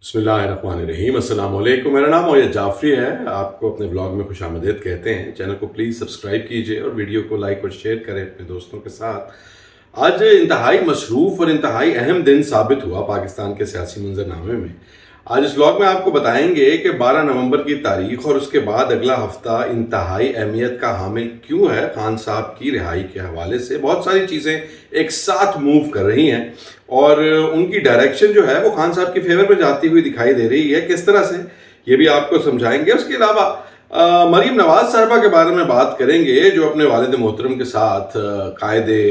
बिस्मिल्लाहिर्रहमानिर्रहीम। अस्सलाम वालेकुम। मेरा नाम मोयद जाफरी है। आपको अपने ब्लॉग में खुश आमदीद कहते हैं। चैनल को प्लीज़ सब्सक्राइब कीजिए और वीडियो को लाइक और शेयर करें अपने दोस्तों के साथ। आज इंतहाई मसरूफ़ और इंतहाई अहम दिन साबित हुआ पाकिस्तान के सियासी मंजरनामे में। आज इस ब्लॉग में आपको बताएंगे कि 12 नवंबर की तारीख और उसके बाद अगला हफ्ता इंतहाई अहमियत का हामिल क्यों है। खान साहब की रिहाई के हवाले से बहुत सारी चीज़ें एक साथ मूव कर रही हैं और उनकी डायरेक्शन जो है वो खान साहब की फेवर में जाती हुई दिखाई दे रही है। किस तरह से, ये भी आपको समझाएंगे। उसके अलावा मरीम नवाज साहबा के बारे में बात करेंगे, जो अपने वालिद मोहतरम के साथ कायदे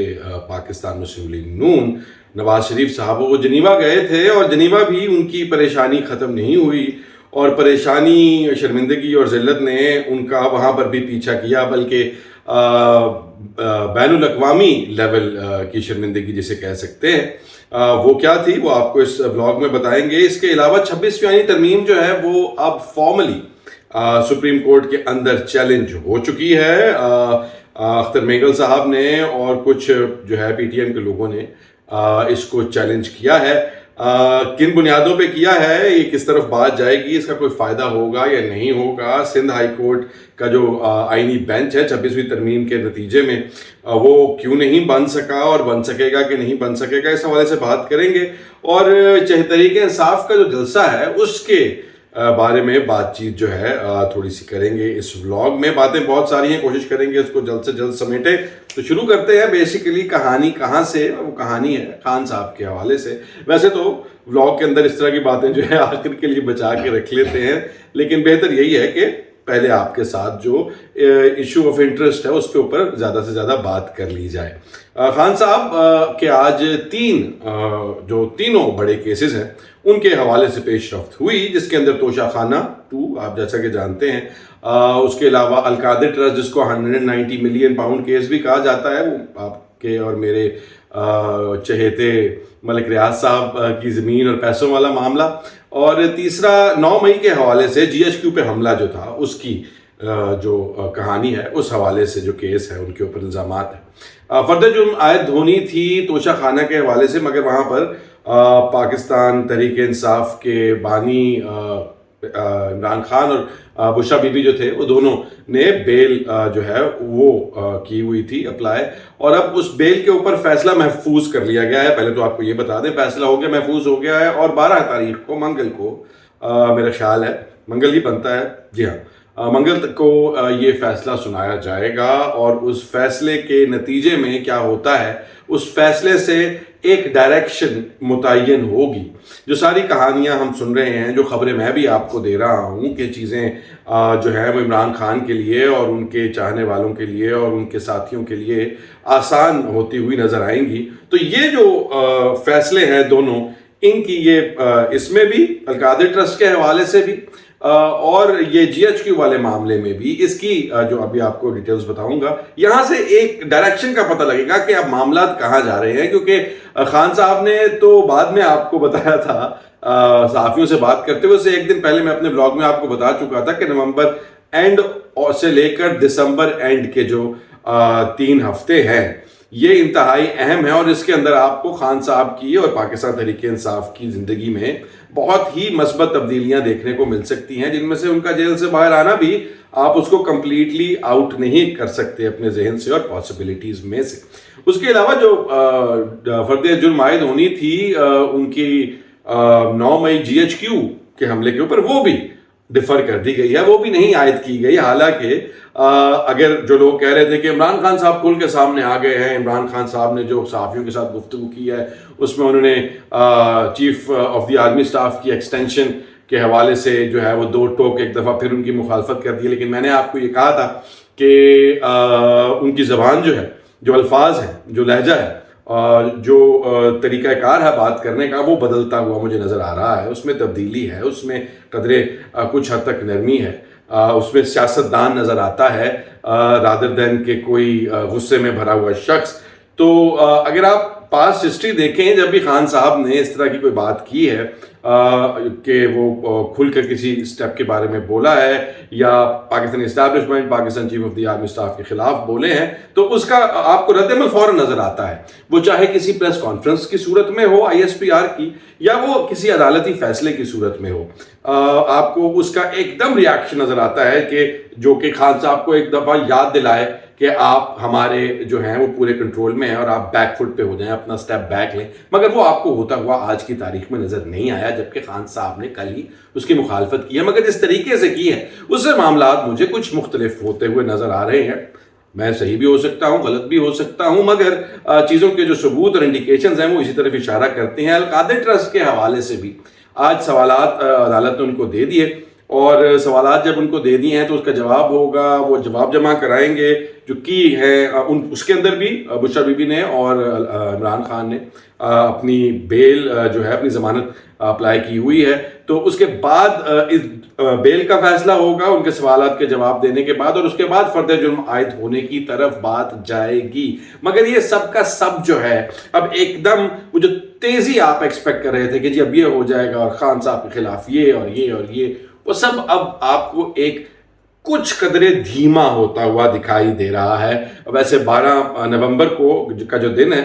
पाकिस्तान मुस्लिम लीग नून नवाज शरीफ साहब वो जनीवा गए थे और जनीवा भी उनकी परेशानी ख़त्म नहीं हुई और परेशानी, शर्मिंदगी और ज़िल्लत ने उनका वहाँ पर भी पीछा किया, बल्कि बैनुल अक़वामी लेवल की शर्मिंदगी जिसे कह सकते हैं, वो क्या थी वो आपको इस ब्लॉग में बताएंगे। इसके अलावा 26वीं आईनी तरमीम जो है वो अब फॉर्मली सुप्रीम कोर्ट के अंदर चैलेंज हो चुकी है। अख्तर मेंगल साहब ने और कुछ जो है पीटीएम के लोगों ने इसको चैलेंज किया है। किन बुनियादों पे किया है, ये किस तरफ बात जाएगी, इसका कोई फ़ायदा होगा या नहीं होगा। सिंध हाई कोर्ट का जो आईनी बेंच है 26वीं तरमीम के नतीजे में वो क्यों नहीं बन सका और बन सकेगा कि नहीं बन सकेगा, इस हवाले से बात करेंगे। और तहरीक इंसाफ का जो जलसा है उसके बारे में बातचीत जो है थोड़ी सी करेंगे इस व्लॉग में। बातें बहुत सारी हैं, कोशिश करेंगे उसको जल्द से जल्द समेटे। तो शुरू करते हैं। बेसिकली कहानी कहाँ से, वो कहानी है खान साहब के हवाले से। वैसे तो व्लॉग के अंदर इस तरह की बातें जो है आखिर के लिए बचा के रख लेते हैं, लेकिन बेहतर यही है कि पहले आपके साथ जो इशू ऑफ इंटरेस्ट है उसके ऊपर ज़्यादा से ज़्यादा बात कर ली जाए। खान साहब के आज जो तीनों बड़े केसेस हैं उनके हवाले से पेशरफ्त हुई, जिसके अंदर तोशा खाना 2 आप जैसा कि जानते हैं, उसके अलावा अलकादिर ट्रस्ट जिसको 190 मिलियन पाउंड केस भी कहा जाता है, वो आपके और मेरे चहेते मलिक रियाज साहब की ज़मीन और पैसों वाला मामला, और तीसरा 9 मई के हवाले से जीएचक्यू पे हमला जो था उसकी जो कहानी है उस हवाले से जो केस है उनके ऊपर इल्ज़ामात है। फर्दर जुर्म आयद होनी थी तोशा खाना के हवाले से, मगर वहाँ पर पाकिस्तान तहरीक इंसाफ के बानी इमरान खान और बुशरा बीबी जो थे वो दोनों ने बेल जो है वो की हुई थी अप्लाई, और अब उस बेल के ऊपर फैसला महफूज कर लिया गया है। पहले तो आपको ये बता दें, फैसला हो गया, महफूज हो गया है, और 12 तारीख को मंगल को मेरा ख्याल है मंगल ही बनता है, जी हाँ, मंगल तक को ये फैसला सुनाया जाएगा। और उस फैसले के नतीजे में क्या होता है, उस फैसले से एक डायरेक्शन मुतय्यन होगी। जो सारी कहानियां हम सुन रहे हैं, जो खबरें मैं भी आपको दे रहा हूं कि चीज़ें जो है वो इमरान खान के लिए और उनके चाहने वालों के लिए और उनके साथियों के लिए आसान होती हुई नज़र आएंगी। तो ये जो फैसले हैं दोनों, इनकी ये इसमें भी अलकादिर ट्रस्ट के हवाले से भी और ये जीएचक्यू वाले मामले में भी, इसकी जो अभी आपको डिटेल्स बताऊंगा, यहाँ से एक डायरेक्शन का पता लगेगा कि अब मामला कहाँ जा रहे हैं। क्योंकि खान साहब ने तो बाद में आपको बताया था, सहाफ़ियों से बात करते हुए से एक दिन पहले मैं अपने ब्लॉग में आपको बता चुका था कि नवंबर एंड से लेकर दिसंबर एंड के जो 3 हफ्ते हैं ये इंतहाई अहम है, और इसके अंदर आपको खान साहब की और पाकिस्तान तहरीक इंसाफ की ज़िंदगी में बहुत ही मस्बत तब्दीलियां देखने को मिल सकती हैं, जिनमें से उनका जेल से बाहर आना भी आप उसको कम्प्लीटली आउट नहीं कर सकते अपने जहन से और पॉसिबिलिटीज़ में से। उसके अलावा जो फर्द जुर्म आयद होनी थी उनकी 9 मई जीएचक्यू के हमले के ऊपर, वो भी डिफर कर दी गई है, वो भी नहीं आयद की गई। हालांकि अगर जो लोग कह रहे थे कि इमरान खान साहब खुल के सामने आ गए हैं, इमरान खान साहब ने जो सहाफ़ियों के साथ गुफ्तगू की है उसमें उन्होंने chief of the army staff की एक्सटेंशन के हवाले से जो है वो 2 टोक एक दफ़ा फिर उनकी मुखालफत कर दी। लेकिन मैंने आपको ये कहा था कि उनकी ज़बान जो है, जो अल्फाज हैं, जो लहजा है, जो तरीक़ाकार है बात करने का, वो बदलता हुआ मुझे नज़र आ रहा है। उसमें तब्दीली है, उसमें कदरे कुछ हद तक नरमी है, उसमें सियासतदान नज़र आता है रादर दैन के कोई गुस्से में भरा हुआ शख्स। तो अगर आप पास्ट हिस्ट्री देखें, जब भी खान साहब ने इस तरह की कोई बात की है کہ وہ کھل کر کسی اسٹیپ کے بارے میں بولا ہے یا Pakistani establishment Pakistan chief of the army staff کے خلاف بولے ہیں تو اس کا آپ کو رد عمل فوراً نظر آتا ہے، وہ چاہے کسی پریس کانفرنس کی صورت میں ہو ISPR کی یا وہ کسی عدالتی فیصلے کی صورت میں ہو، آپ کو اس کا ایک دم ریاکشن نظر آتا ہے کہ جو کہ خان صاحب کو ایک دفعہ یاد دلائے کہ آپ ہمارے جو ہیں وہ پورے کنٹرول میں ہیں اور آپ بیک فٹ پہ ہو جائیں، اپنا سٹیپ بیک لیں، مگر وہ آپ کو ہوتا ہوا آج کی تاریخ میں نظر نہیں آیا، جبکہ خان صاحب نے کل ہی اس کی مخالفت کی ہے، مگر جس طریقے سے کی ہے اس سے معاملات مجھے کچھ مختلف ہوتے ہوئے نظر آ رہے ہیں۔ میں صحیح بھی ہو سکتا ہوں، غلط بھی ہو سکتا ہوں، مگر چیزوں کے جو ثبوت اور انڈیکیشنز ہیں وہ اسی طرف اشارہ کرتے ہیں۔ القادر ٹرسٹ کے حوالے سے بھی آج سوالات عدالت نے ان کو دے دیے، اور سوالات جب ان کو دے دیے ہیں تو اس کا جواب ہوگا، وہ جواب جمع کرائیں گے جو کی ہے اس کے اندر بھی بشرا بی بی نے اور عمران خان نے اپنی بیل جو ہے اپنی ضمانت اپلائی کی ہوئی ہے، تو اس کے بعد اس بیل کا فیصلہ ہوگا ان کے سوالات کے جواب دینے کے بعد، اور اس کے بعد فرد جرم عائد ہونے کی طرف بات جائے گی۔ مگر یہ سب کا سب جو ہے اب ایک دم وہ جو تیزی آپ ایکسپیکٹ کر رہے تھے کہ جی اب یہ ہو جائے گا اور خان صاحب کے خلاف یہ اور یہ اور یہ، وہ سب اب آپ کو ایک کچھ قدرے دھیما ہوتا ہوا دکھائی دے رہا ہے۔ ویسے 12 نومبر کا جو دن ہے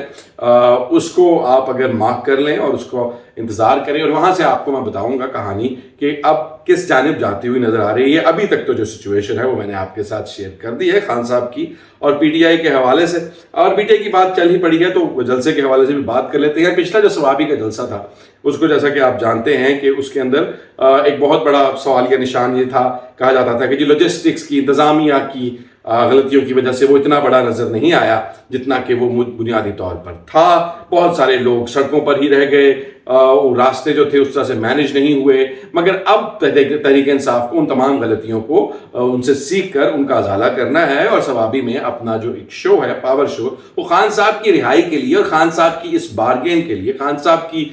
اس کو آپ اگر مارک کر لیں اور اس کو انتظار کریں، اور وہاں سے آپ کو میں بتاؤں گا کہانی کہ اب کس جانب جاتی ہوئی نظر آ رہی ہے۔ ابھی تک تو جو سچویشن ہے وہ میں نے آپ کے ساتھ شیئر کر دی ہے خان صاحب کی اور PTI کے حوالے سے، اور PTI کی بات چل ہی پڑی ہے تو جلسے کے حوالے سے بھی بات کر لیتے ہیں۔ پچھلا جو ثوابی کا جلسہ تھا اس کو جیسا کہ آپ جانتے ہیں کہ اس کے اندر ایک بہت بڑا سوالیہ نشان یہ تھا، کہا جاتا تھا کہ جی لاجسٹکس کی انتظامیہ کی غلطیوں کی وجہ سے وہ اتنا بڑا نظر نہیں آیا جتنا کہ وہ بنیادی طور پر تھا۔ بہت سارے لوگ سڑکوں پر ہی رہ گئے، راستے جو تھے اس طرح سے مینج نہیں ہوئے، مگر اب تحریک انصاف کو ان تمام غلطیوں کو ان سے سیکھ کر ان کا ازالہ کرنا ہے، اور ثوابی میں اپنا جو ایک شو ہے پاور شو، وہ خان صاحب کی رہائی کے لیے اور خان صاحب کی اس بارگین کے لیے، خان صاحب کی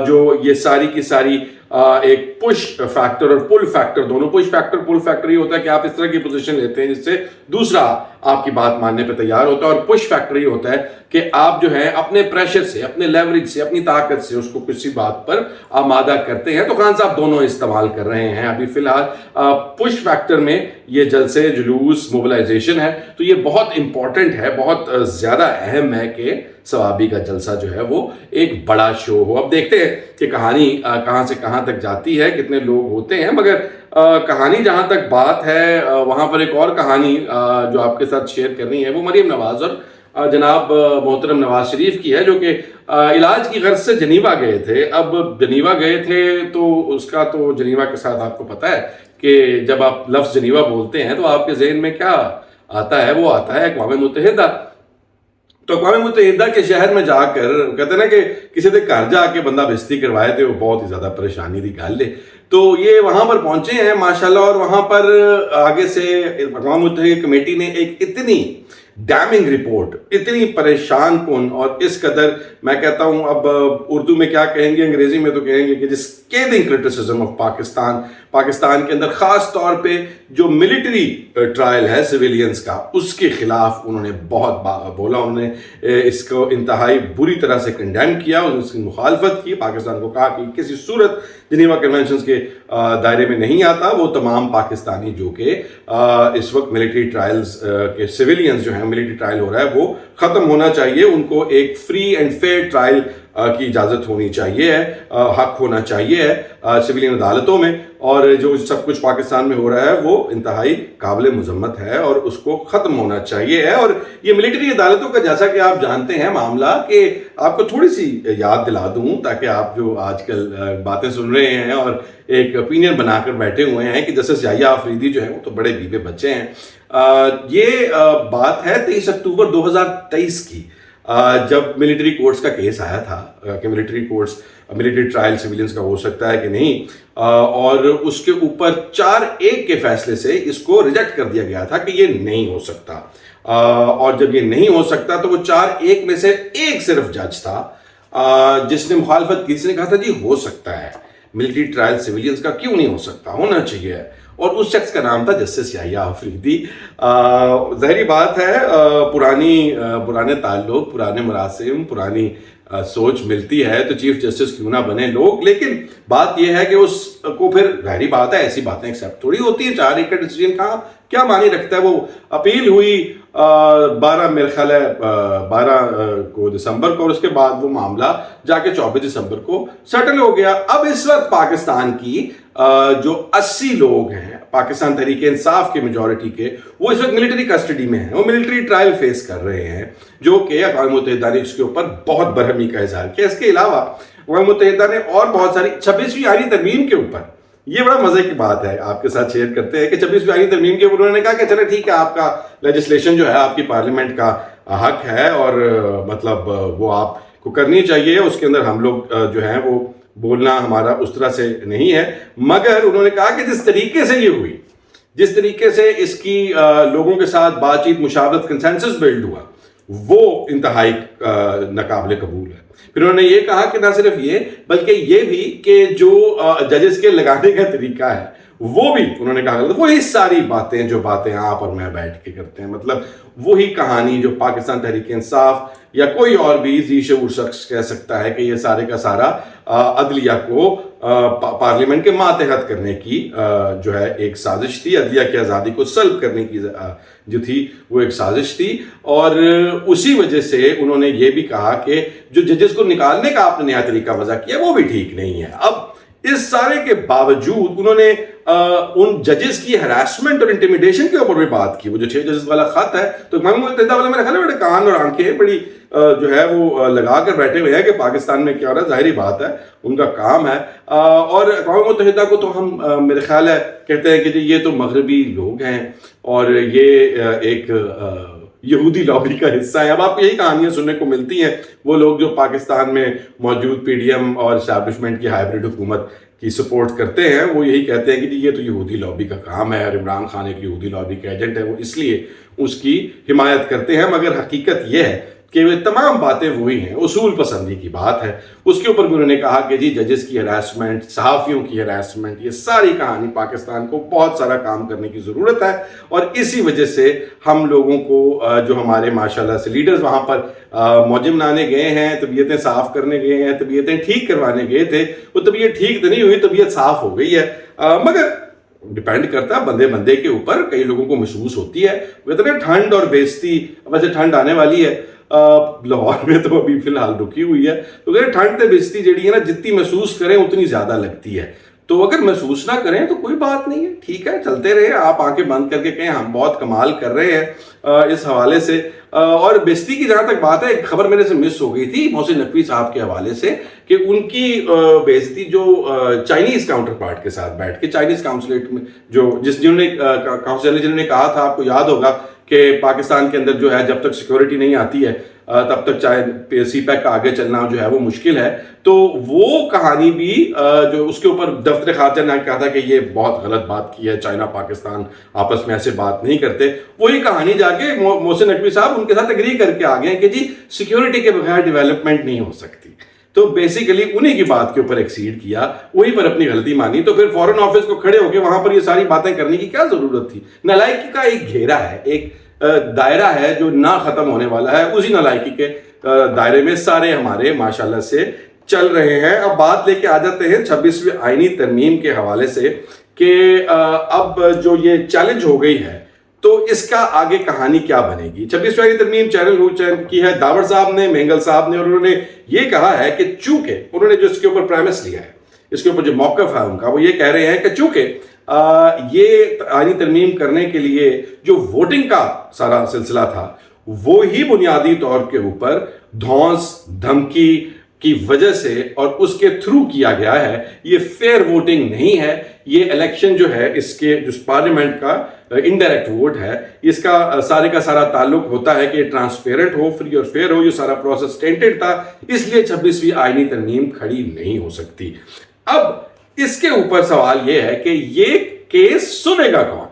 جو یہ ساری کی ساری ایک پش فیکٹر اور پل فیکٹر، دونوں پش فیکٹر پل فیکٹر یہ ہوتا ہے کہ آپ اس طرح کی پوزیشن لیتے ہیں جس سے دوسرا آپ کی بات ماننے پہ تیار ہوتا ہے، اور پش فیکٹر یہ ہوتا ہے کہ آپ جو ہے اپنے پریشر سے، اپنے لیوریج سے، اپنی طاقت سے اس کو کسی بات پر آمادہ کرتے ہیں۔ تو خان صاحب دونوں استعمال کر رہے ہیں ابھی فی الحال۔ پش فیکٹر میں یہ جلسے، جلوس، موبلائزیشن ہے، تو یہ بہت امپورٹنٹ ہے، بہت زیادہ اہم ہے کہ ثوابی کا جلسہ جو ہے وہ ایک بڑا شو ہو۔ اب دیکھتے ہیں کہ کہانی کہاں سے کہاں تک جاتی ہے، کتنے لوگ ہوتے ہیں، مگر کہانی جہاں تک بات ہے وہاں پر ایک اور کہانی جو آپ کے ساتھ شیئر کرنی ہے وہ مریم نواز اور جناب محترم نواز شریف کی ہے، جو کہ علاج کی غرض سے جنیوا گئے تھے۔ اب جنیوا گئے تھے تو اس کا تو جنیوا کے ساتھ آپ کو پتہ ہے کہ جب آپ لفظ جنیوا بولتے ہیں تو آپ کے ذہن میں کیا آتا ہے؟ وہ آتا ہے اقوام متحدہ۔ تو اقوام متحدہ کے شہر میں جا کر کہتے ہیں نا کہ کسی دے گھر جا کے بندہ بےزتی کروائے تھے، وہ بہت ہی زیادہ پریشانی دی گل ہے۔ تو یہ وہاں پر پہنچے ہیں ماشاءاللہ، اور وہاں پر آگے سے اقوام متحدہ کمیٹی نے ایک اتنی ڈیمنگ رپورٹ، اتنی پریشان کن، اور اس قدر میں کہتا ہوں اب اردو میں کیا کہیں گے، انگریزی میں تو کہیں گے کہ جس scathing criticism آف پاکستان کے اندر خاص طور پہ جو ملٹری ٹرائل ہے سویلینز کا، اس کے خلاف انہوں نے بہت بولا، انہوں نے اس کو انتہائی بری طرح سے کنڈیم کیا، اس کی مخالفت کی، پاکستان کو کہا کہ کسی صورت جنیوا کنونشنز کے دائرے میں نہیں آتا، وہ تمام پاکستانی جو کہ اس وقت ملٹری ٹرائلز کے سویلینز جو ہیں ملٹری ٹرائل ہو رہا ہے وہ ختم ہونا چاہیے، ان کو ایک فری اینڈ فیئر ٹرائل کی اجازت ہونی چاہیے ہے، حق ہونا چاہیے ہے سویلین عدالتوں میں، اور جو سب کچھ پاکستان میں ہو رہا ہے وہ انتہائی قابل مذمت ہے اور اس کو ختم ہونا چاہیے ہے۔ اور یہ ملٹری عدالتوں کا جیسا کہ آپ جانتے ہیں معاملہ، کہ آپ کو تھوڑی سی یاد دلا دوں تاکہ آپ جو آج کل باتیں سن رہے ہیں اور ایک اوپینین بنا کر بیٹھے ہوئے ہیں کہ جسٹس یحییٰ آفریدی جو ہیں وہ تو بڑے بیوے بچے ہیں، یہ بات ہے 23 اکتوبر 2023 کی، جب ملٹری کورٹس کا کیس آیا تھا کہ ملٹری ٹرائل سویلینز کا ہو سکتا ہے کہ نہیں، اور اس کے اوپر 4-1 کے فیصلے سے اس کو ریجیکٹ کر دیا گیا تھا کہ یہ نہیں ہو سکتا، اور جب یہ نہیں ہو سکتا تو وہ 4-1 میں سے ایک صرف جج تھا جس نے مخالفت کی، جس نے کہا تھا جی ہو سکتا ہے ملٹری ٹرائل سویلینز کا، کیوں نہیں ہو سکتا، ہونا چاہیے، اور اس شخص کا نام تھا جسٹس یحییٰ آفریدی۔ ظاہری بات ہے پرانے تعلق، پرانے مراسم، پرانی सोच मिलती है तो चीफ जस्टिस क्यों ना बने लोग। लेकिन बात यह है कि उसको फिर गहरी बात है, ऐसी बातें एक्सेप्ट थोड़ी होती है। 4-1 का डिसीजन क्या मानी रखता है। वो अपील हुई 12 मेरे ख्याल है 12 को दिसंबर को, और उसके बाद वो मामला जाके 24 दिसंबर को सेटल हो गया। अब इस वक्त पाकिस्तान की जो 80 लोग हैं पाकिस्तान तहरीक इंसाफ के मेजॉरिटी के, वो इस वक्त मिलिट्री कस्टडी में हैं, वो मिलिट्री ट्रायल फेस कर रहे हैं, जो कि अक़वाम मुत्तहिदा ने इसके ऊपर बहुत बरहमी का इजहार किया। इसके अलावा अक़वाम मुत्तहिदा ने और बहुत सारी 26वीं आईनी तरमीम के ऊपर, ये बड़ा मजे की बात है, आपके साथ शेयर करते हैं कि 26वीं आईनी तरमीम के ऊपर उन्होंने कहा कि चलो ठीक है, आपका लेजिस्लेशन जो है आपकी पार्लियामेंट का हक है और मतलब वो आपको करनी चाहिए, उसके अंदर हम लोग जो है वो बोलना हमारा उस तरह से नहीं है। मगर उन्होंने कहा कि जिस तरीके से ये हुई, जिस तरीके से इसकी लोगों के साथ बातचीत, मुशावरत, कंसेंसस बिल्ड हुआ, वो इंतहाई नाकाबिले कबूल है। फिर उन्होंने ये कहा कि ना सिर्फ ये बल्कि ये भी कि जो जजेस के लगाने का तरीका है वो भी उन्होंने कहा वही सारी बातें जो बातें आप और मैं बैठ के करते हैं, मतलब वही कहानी जो पाकिस्तान तहरीक इंसाफ या कोई और भी जी शऊर शख्स कह सकता है कि ये सारे का सारा अदलिया को पार्लियामेंट के मातहत करने की जो है एक साजिश थी, अदलिया की आज़ादी को सल्ब करने की जो थी वो एक साजिश थी। और उसी वजह से उन्होंने ये भी कहा कि जो जजेस को निकालने का आपने नया तरीका वजह किया वो भी ठीक नहीं है। अब इस सारे के बावजूद उन्होंने उन जजेस की हरासमेंट और इंटिमिडेशन के ऊपर भी बात की। वो जो 6 जजेस वाला खत है, तो अक़वाम मुत्तहिदा वाले मेरे ख्याल में बड़े कान और आंखें बड़ी जो है वो लगा कर बैठे हुए हैं कि पाकिस्तान में क्या हो रहा है। जाहिर बात है उनका काम है। और अक़वाम मुत्तहिदा को तो हम मेरे ख्याल है कहते हैं कि ये तो मगरबी लोग हैं और ये एक यहूदी लॉबी का हिस्सा है। अब आपको यही कहानियां सुनने को मिलती हैं, वो लोग जो पाकिस्तान में मौजूद पीडीएम और एस्टैब्लिशमेंट की हाइब्रिड हुकूमत की सपोर्ट करते हैं, वो यही कहते हैं कि ये तो यहूदी लॉबी का काम है और इमरान खान एक यहूदी लॉबी का एजेंट है, वो इसलिए उसकी हिमायत करते हैं। मगर हकीकत यह है कि वे तमाम बातें वही हैं, उसूल पसंदी की बात है। उसके ऊपर भी उन्होंने कहा कि जी जजेस की हरासमेंट, सहाफ़ियों की हरासमेंट, ये सारी कहानी पाकिस्तान को बहुत सारा काम करने की ज़रूरत है। और इसी वजह से हम लोगों को जो हमारे माशाल्लाह से लीडर्स वहाँ पर मौजम बनाने गए हैं, तबीयतें साफ़ करने गए हैं, तबीयतें ठीक करवाने गए थे, वो तबीयत ठीक तो नहीं हुई, तबीयत साफ़ हो गई है। मगर डिपेंड करता है बंदे बंदे के ऊपर, कई लोगों को महसूस होती है। कहते हैं ठंड और बेइज्जती, वैसे ठंड आने वाली है, लाहौर में तो अभी फिलहाल रुकी हुई है, तो कहते ठंड से बेइज्जती जी है ना, जितनी महसूस करें उतनी ज़्यादा लगती है। तो अगर महसूस ना करें तो कोई बात नहीं है, ठीक है, चलते रहे, आप आंखें बंद करके कहें हम बहुत कमाल कर रहे हैं इस हवाले से। और बेइज्जती की जहाँ तक बात है, एक खबर मेरे से मिस हो गई थी मोहसिन नकवी साहब के हवाले से कि उनकी बेइज्जती जो चाइनीज़ काउंटर पार्ट के साथ बैठ के, चाइनीज़ काउंसलेट में जिन्होंने काउंसलर जिन्होंने कहा था, आपको याद होगा कि पाकिस्तान के अंदर जो है जब तक सिक्योरिटी नहीं आती है तब तक चाहे सीपैक का आगे चलना जो है वो मुश्किल है। तो वो कहानी भी जो उसके ऊपर दफ्तर खारजा ने कहा था कि ये बहुत गलत बात की है, चाइना पाकिस्तान आपस में ऐसे बात नहीं करते। वही कहानी जाके मोहसिन नकवी साहब उनके साथ एग्री करके आ गए कि जी सिक्योरिटी के बगैर डेवलपमेंट नहीं हो सकती। तो बेसिकली उन्हीं की बात के ऊपर एक्सीड किया, वहीं पर अपनी गलती मानी। तो फिर फॉरेन ऑफिस को खड़े होकर वहां पर ये सारी बातें करने की क्या जरूरत थी। नालायकी का एक घेरा है, एक दायरा है जो ना खत्म होने वाला है। उसी नालायकी के दायरे में सारे हमारे माशाल्लाह से चल रहे हैं। अब बात लेके आ जाते हैं 26वीं आईनी तरमीम के हवाले से कि अब जो ये चैलेंज हो गई है तो इसका आगे कहानी क्या बनेगी। 26वीं आईनी तरमीम चैलेंज की है दावर साहब ने, मेंगल साहब ने, और उन्होंने ये कहा है कि चूंकि उन्होंने जो इसके ऊपर प्रेमिस लिया है, इसके ऊपर जो मौक़िफ़ है उनका, वो ये कह रहे हैं कि चूंकि ये आईनी तरमीम करने के लिए जो वोटिंग का सारा सिलसिला था वो ही बुनियादी तौर के ऊपर धौंस धमकी की वजह से और उसके थ्रू किया गया है, ये फेयर वोटिंग नहीं है। ये इलेक्शन जो है इसके जो पार्लियामेंट का इनडायरेक्ट वोट है, इसका सारे का सारा ताल्लुक होता है कि ट्रांसपेरेंट हो, फ्री और फेयर हो। ये सारा प्रोसेस टेंटेड था, इसलिए 26वीं आईनी तरमीम खड़ी नहीं हो सकती। अब इसके ऊपर सवाल यह है कि ये केस सुनेगा कौन,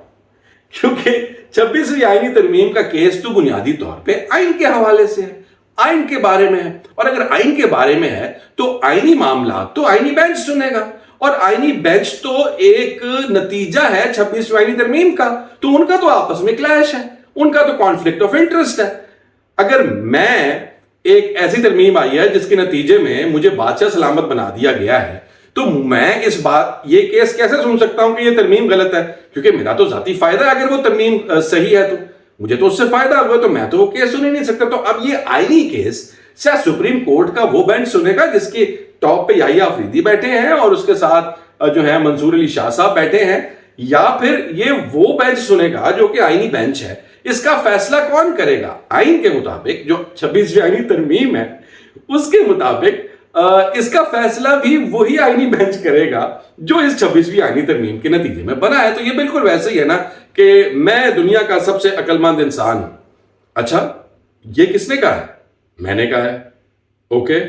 क्योंकि 26वीं आईनी तरमीम का केस तो बुनियादी तौर पे आइन के हवाले से है, आइन के बारे में है। और अगर आइन के बारे में है तो आइनी मामला तो आइनी बेंच सुनेगा, और आइनी बेंच तो एक नतीजा है 26वीं आईनी तरमीम का। तो उनका तो आपस में क्लैश है, उनका तो कॉन्फ्लिक्ट ऑफ इंटरेस्ट है। अगर मैं ایک ایسی ترمیم آئی ہے جس کے نتیجے میں مجھے بادشاہ سلامت بنا دیا گیا ہے، تو میں اس بات یہ کیس کیسے سن سکتا ہوں کہ یہ ترمیم غلط ہے؟ کیونکہ میرا تو ذاتی فائدہ ہے، اگر وہ ترمیم صحیح ہے تو مجھے تو اس سے فائدہ ہوا، تو میں تو وہ کیس سن ہی نہیں سکتا۔ تو اب یہ آئینی کیس کیا سپریم کورٹ کا وہ بینچ سنے گا جس کی ٹاپ پہ یحییٰ آفریدی بیٹھے ہیں اور اس کے ساتھ جو ہے منصور علی شاہ صاحب بیٹھے ہیں، یا پھر یہ وہ بینچ سنے گا جو کہ آئینی بینچ ہے؟ اس کا فیصلہ کون کرے گا؟ آئین کے مطابق جو 26ویں آئینی ترمیم ہے اس کے مطابق اس کا فیصلہ بھی وہی آئینی بینچ کرے گا جو اس 26ویں آئینی ترمیم کے نتیجے میں بنا ہے۔ تو یہ بالکل ویسے ہی ہے نا کہ میں دنیا کا سب سے عقل مند انسان ہوں۔ اچھا، یہ کس نے کہا ہے؟ میں نے کہا ہے، اوکے،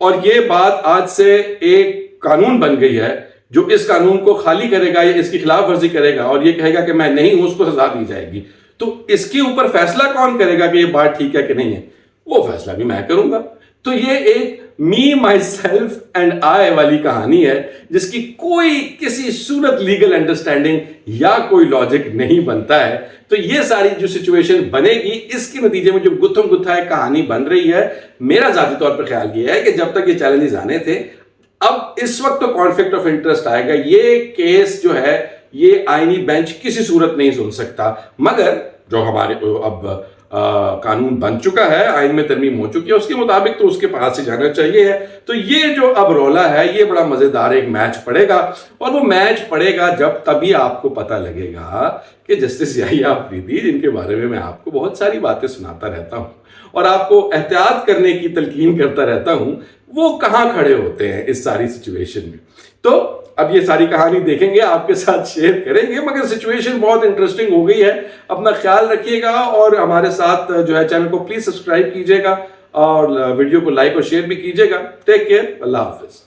اور یہ بات آج سے ایک قانون بن گئی ہے، جو اس قانون کو خالی کرے گا یا اس کی خلاف ورزی کرے گا اور یہ کہے گا کہ میں نہیں ہوں، اس کو سزا دی جائے گی۔ تو اس کے اوپر فیصلہ کون کرے گا کہ یہ بات ٹھیک ہے کہ نہیں ہے؟ وہ فیصلہ بھی میں کروں گا۔ تو یہ ایک می مائی سیلف اینڈ آئی والی کہانی ہے جس کی کوئی کسی صورت لیگل انڈرسٹینڈنگ یا کوئی لاجک نہیں بنتا ہے۔ تو یہ ساری جو سچویشن بنے گی، اس کے نتیجے میں جو گتھم گتھا ہے کہانی بن رہی ہے، میرا ذاتی طور پر خیال یہ ہے کہ جب تک یہ چیلنجز آنے تھے، اب اس وقت تو کانفلکٹ آف انٹرسٹ آئے گا۔ یہ کیس جو ہے یہ آئینی بینچ کسی صورت نہیں سن سکتا، مگر جو ہمارے اب قانون بن چکا ہے، آئین میں ترمیم ہو چکی ہے، اس کے مطابق تو اس کے پاس سے جانا چاہیے ہے۔ تو یہ جو اب رولا ہے، یہ بڑا مزیدار ایک میچ پڑے گا، اور وہ میچ پڑے گا جب تبھی آپ کو پتہ لگے گا کہ جسٹس یحییٰ آفریدی، جن کے بارے میں آپ کو بہت ساری باتیں سناتا رہتا ہوں اور آپ کو احتیاط کرنے کی تلقین کرتا رہتا ہوں، وہ کہاں کھڑے ہوتے ہیں اس ساری سچویشن میں۔ تو اب یہ ساری کہانی دیکھیں گے، آپ کے ساتھ شیئر کریں گے، مگر سچویشن بہت انٹرسٹنگ ہو گئی ہے۔ اپنا خیال رکھیے گا اور ہمارے ساتھ جو ہے چینل کو پلیز سبسکرائب کیجیے گا اور ویڈیو کو لائک اور شیئر بھی کیجیے گا۔ ٹیک کیئر، اللہ حافظ۔